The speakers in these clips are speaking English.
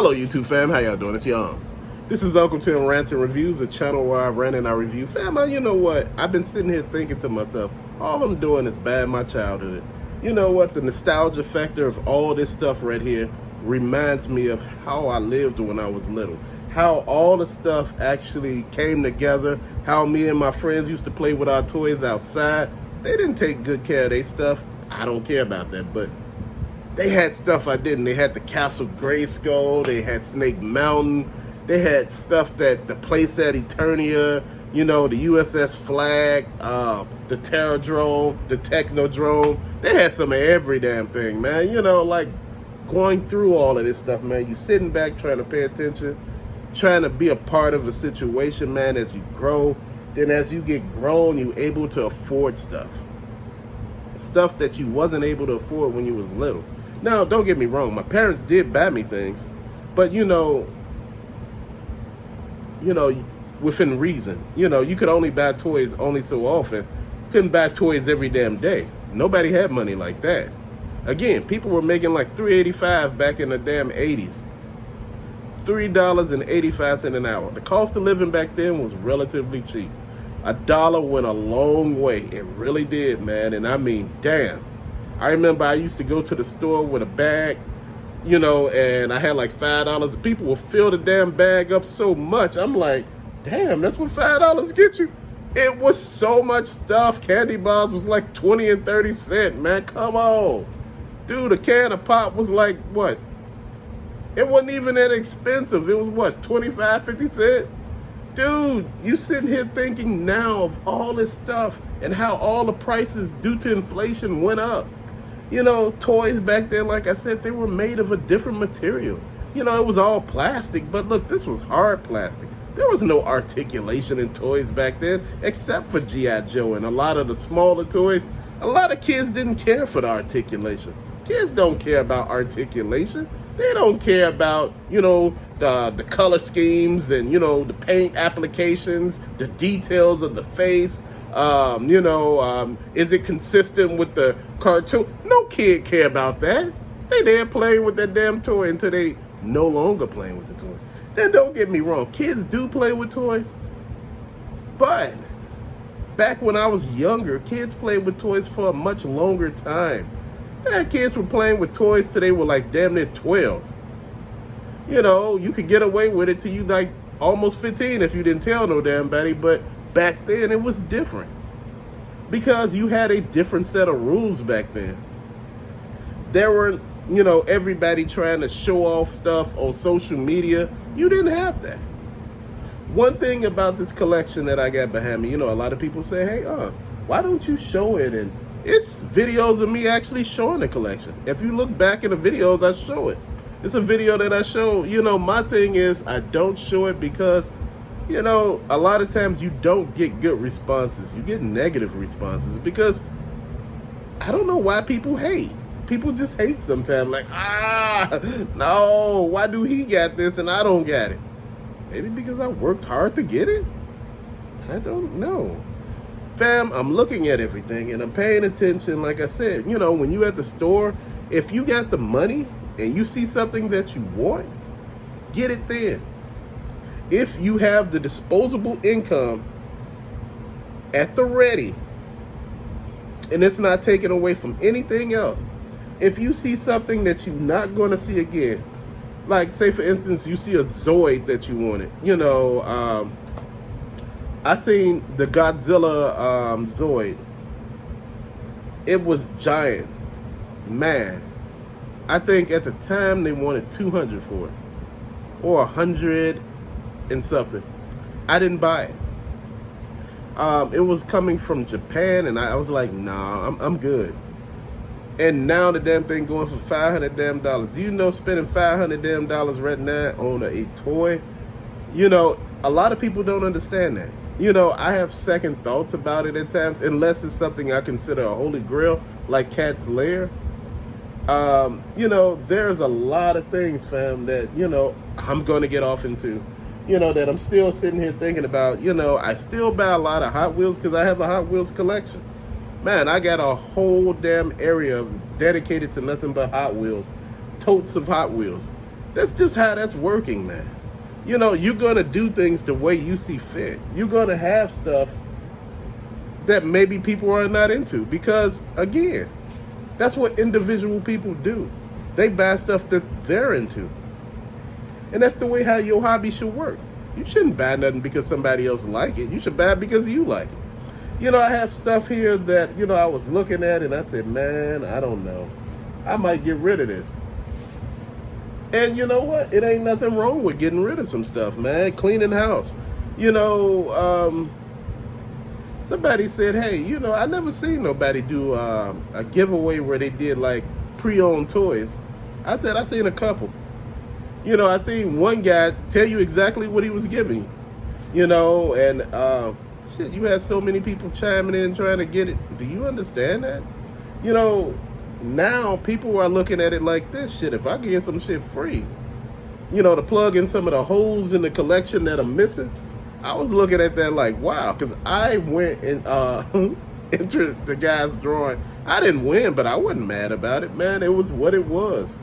Hello YouTube fam, how y'all doing? It's Young. This is Uncle Tim Rants and Reviews, a channel where I rant and I review. Fam, you know what? I've been sitting here thinking to myself, all I'm doing is bad my childhood. You know what? The nostalgia factor of all this stuff right here reminds me of how I lived when I was little. How all the stuff actually came together. How me and my friends used to play with our toys outside. They didn't take good care of their stuff. I don't care about that, but they had stuff I didn't. They had the Castle Grayskull. They had Snake Mountain. They had stuff that the place at Eternia, you know, the USS Flag, the Terradrome, the Technodrome. They had some of every damn thing, man. You know, like going through all of this stuff, man. You sitting back trying to pay attention, trying to be a part of a situation, man, as you grow. Then as you get grown, you're able to afford stuff. Stuff that you wasn't able to afford when you was little. Now, don't get me wrong. My parents did buy me things, but you know, within reason. You know, you could only buy toys only so often. You couldn't buy toys every damn day. Nobody had money like that. Again, people were making like $3.85 back in the damn 80s. $3.85 an hour. The cost of living back then was relatively cheap. $1 went a long way. It really did, man. And I mean, damn. I remember I used to go to the store with a bag, you know, and I had like $5. People would fill the damn bag up so much. I'm like, damn, that's what $5 get you? It was so much stuff. Candy bars was like 20 and 30 cents, man. Come on. Dude, a can of pop was like, what? It wasn't even that expensive. It was what, 25, 50 cents? Dude, you sitting here thinking now of all this stuff and how all the prices due to inflation went up. You know, toys back then, like I said, they were made of a different material. You know, it was all plastic, but look, this was hard plastic. There was no articulation in toys back then, except for G.I. Joe and a lot of the smaller toys. A lot of kids didn't care for the articulation. Kids don't care about articulation. They don't care about, you know, the color schemes and, you know, the paint applications, the details of the face. Is it consistent with the cartoon? No kid care about that. They there playing with that damn toy until they no longer playing with the toy. Then don't get me wrong, kids do play with toys. But back when I was younger, kids played with toys for a much longer time. Yeah, kids were playing with toys till they were like damn near 12. You know, you could get away with it till you like almost 15 if you didn't tell no damn buddy, but back then it was different. Because you had a different set of rules back then. There were, you know, everybody trying to show off stuff on social media. You didn't have that. One thing about this collection that I got behind me, you know, a lot of people say, hey, why don't you show it? And it's videos of me actually showing the collection. If you look back in the videos, I show it. It's a video that I show. You know, my thing is I don't show it because, you know, a lot of times you don't get good responses. You get negative responses because I don't know why people hate. People just hate sometimes. Like, no, why do he got this and I don't got it? Maybe because I worked hard to get it? I don't know. Fam, I'm looking at everything and I'm paying attention. Like I said, you know, when you at the store, if you got the money and you see something that you want, get it then. If you have the disposable income at the ready, and it's not taken away from anything else, if you see something that you're not going to see again, like say for instance, you see a Zoid that you wanted, you know, I seen the Godzilla Zoid. It was giant, man. I think at the time they wanted 200 for it, or 100 and something. I didn't buy it. It was coming from Japan, and I was like, nah, I'm good. And now the damn thing going for $500 damn dollars. Do you know spending $500 damn dollars right now on a toy? You know, a lot of people don't understand that. You know, I have second thoughts about it at times, unless it's something I consider a holy grail, like Cat's Lair. You know, there's a lot of things, fam, that, you know, I'm going to get off into. You know, that I'm still sitting here thinking about. You know, I still buy a lot of Hot Wheels because I have a Hot Wheels collection. Man, I got a whole damn area dedicated to nothing but Hot Wheels. Totes of Hot Wheels. That's just how that's working, man. You're going to do things the way you see fit. You're going to have stuff that maybe people are not into because, again, that's what individual people do. They buy stuff that they're into. And that's the way how your hobby should work. You shouldn't buy nothing because somebody else like it. You should buy it because you like it. I have stuff here that, I was looking at and I said, man, I don't know. I might get rid of this. And you know what? It ain't nothing wrong with getting rid of some stuff, man. Cleaning house. Somebody said, hey, I never seen nobody do a giveaway where they did like pre-owned toys. I said, I seen a couple. I seen one guy tell you exactly what he was giving you, and shit, you had so many people chiming in trying to get it. Do you understand that? Now people are looking at it like this. Shit, if I get some shit free, to plug in some of the holes in the collection that are missing, I was looking at that like, wow, because I went and entered the guy's drawing. I didn't win, but I wasn't mad about it, man. It was what it was.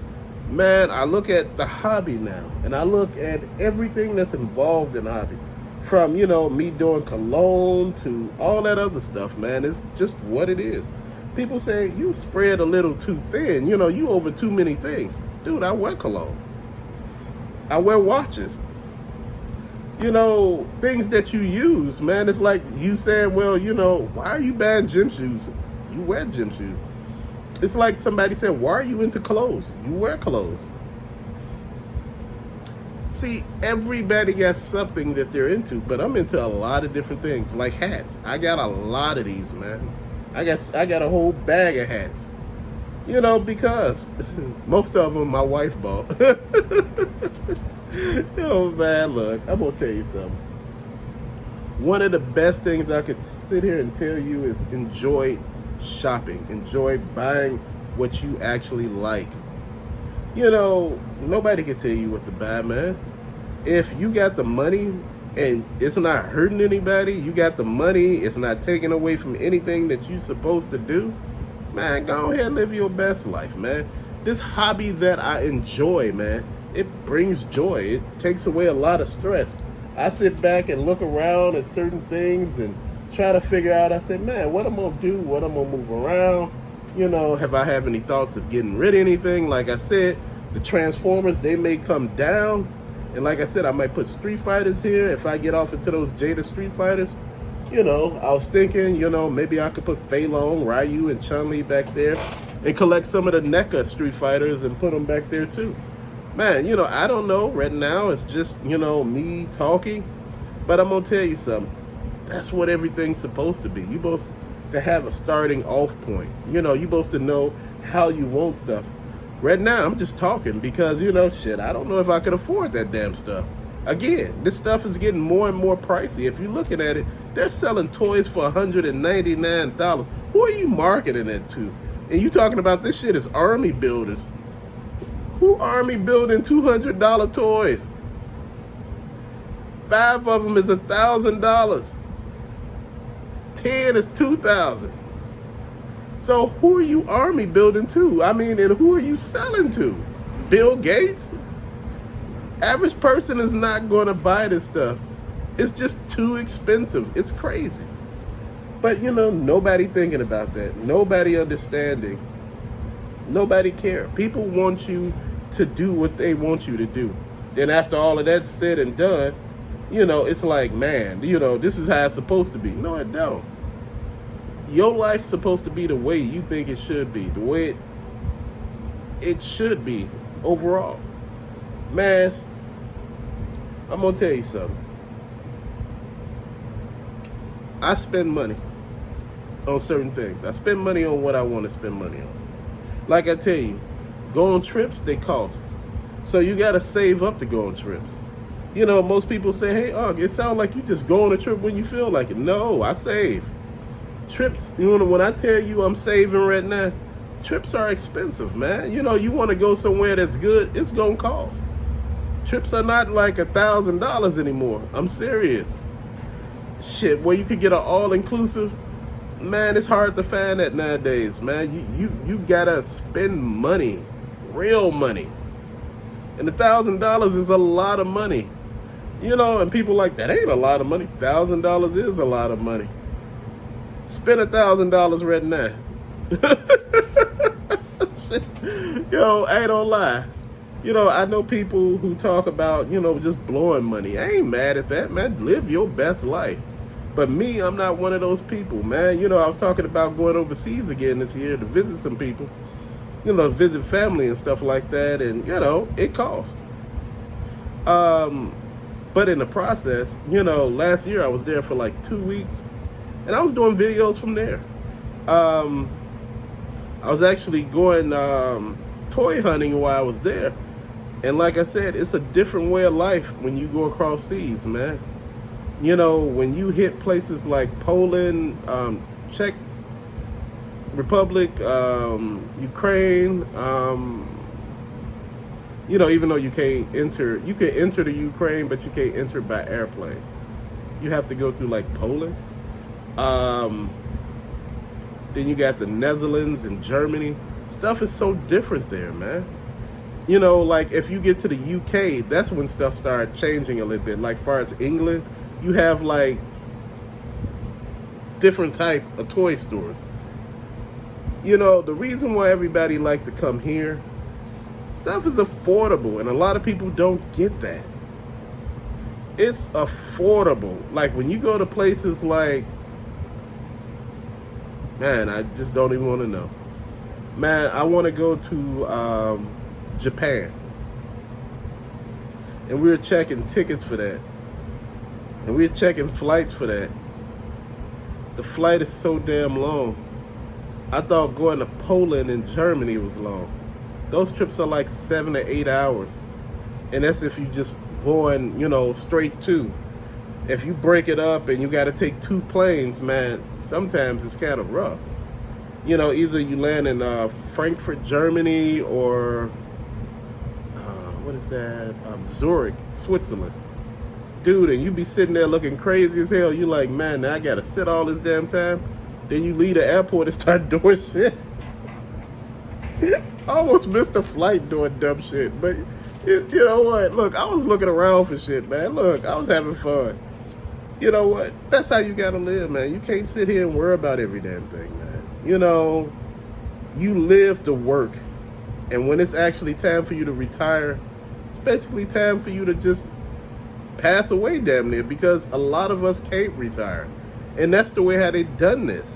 Man, I look at the hobby now, and I look at everything that's involved in hobby. From, me doing cologne to all that other stuff, man. It's just what it is. People say, you spread a little too thin. You over too many things. Dude, I wear cologne. I wear watches. Things that you use, man. It's like you saying, well, why are you buying gym shoes? You wear gym shoes. It's like somebody said, why are you into clothes? You wear clothes. See, everybody got something that they're into, but I'm into a lot of different things, like hats. I got a lot of these, man. I got a whole bag of hats. Because most of them my wife bought. Oh, man, look, I'm going to tell you something. One of the best things I could sit here and tell you is enjoy shopping. Enjoy buying what you actually like. Nobody can tell you what to buy, man. If you got the money and it's not hurting anybody, you got the money, it's not taking away from anything that you're supposed to do, man, go ahead and live your best life, man. This hobby that I enjoy, man, it brings joy. It takes away a lot of stress. I sit back and look around at certain things and try to figure out, I said, man, what I'm going to do, what I'm going to move around. Have I have any thoughts of getting rid of anything? Like I said, the Transformers, they may come down. And like I said, I might put Street Fighters here. If I get off into those Jada Street Fighters, I was thinking, maybe I could put Fei Long, Ryu, and Chun-Li back there and collect some of the NECA Street Fighters and put them back there too. Man, I don't know. Right now, it's just, me talking. But I'm going to tell you something. That's what everything's supposed to be. You're supposed to have a starting off point. You're supposed to know how you want stuff. Right now, I'm just talking because, shit, I don't know if I could afford that damn stuff. Again, this stuff is getting more and more pricey. If you're looking at it, they're selling toys for $199. Who are you marketing it to? And you talking about this shit is army builders. Who army building $200 toys? 5 of them is $1,000. 10 is $2,000. So who are you army building to? I mean, and who are you selling to? Bill Gates? Average person is not going to buy this stuff. It's just too expensive. It's crazy. But, nobody thinking about that. Nobody understanding. Nobody care. People want you to do what they want you to do. Then after all of that's said and done, it's like, man, this is how it's supposed to be. No, it don't. Your life's supposed to be the way you think it should be, the way it should be overall. Man, I'm going to tell you something. I spend money on certain things. I spend money on what I want to spend money on. Like I tell you, go on trips, they cost. So you got to save up to go on trips. Most people say, hey, it sounds like you just go on a trip when you feel like it. No, I save. Trips, when I tell you I'm saving right now, trips are expensive, man. You want to go somewhere that's good, it's going to cost. Trips are not like $1,000 anymore. I'm serious. Shit, where you could get an all-inclusive, man, it's hard to find that nowadays, man. You got to spend money, real money. And $1,000 is a lot of money. And people like, that ain't a lot of money. $1,000 is a lot of money. Spend $1,000 right now. Yo, I ain't gonna lie. I know people who talk about, just blowing money. I ain't mad at that, man. Live your best life. But me, I'm not one of those people, man. I was talking about going overseas again this year to visit some people, visit family and stuff like that. And, it cost. But in the process, last year I was there for like 2 weeks and I was doing videos from there. I was actually going toy hunting while I was there. And like I said, it's a different way of life when you go across seas, man. When you hit places like Poland, Czech Republic, Ukraine, even though you can enter the Ukraine, but you can't enter by airplane. You have to go through like Poland. Then you got the Netherlands and Germany. Stuff is so different there, man. Like if you get to the UK, that's when stuff started changing a little bit. Like far as England, you have like different type of toy stores. The reason why everybody like to come here, stuff is affordable, and a lot of people don't get that. It's affordable. Like when you go to places like, man, I just don't even want to know. Man, I want to go to Japan. And we were checking tickets for that. And we were checking flights for that. The flight is so damn long. I thought going to Poland and Germany was long. Those trips are like 7 to 8 hours. And that's if you just going, straight to. If you break it up and you got to take 2 planes, man, sometimes it's kind of rough. Either you land in Frankfurt, Germany, or what is that? Zurich, Switzerland. Dude, and you be sitting there looking crazy as hell. You like, man, now I got to sit all this damn time. Then you leave the airport and start doing shit. I almost missed a flight doing dumb shit. But you know what? Look, I was looking around for shit, man. Look, I was having fun. You know what? That's how you got to live, man. You can't sit here and worry about every damn thing, man. You live to work. And when it's actually time for you to retire, it's basically time for you to just pass away damn near, because a lot of us can't retire. And that's the way how they done this.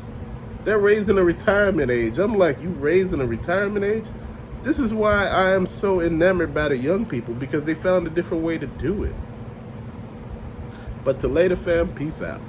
They're raising a retirement age. I'm like, you raising a retirement age? This is why I am so enamored by the young people, because they found a different way to do it. But to later, fam, peace out.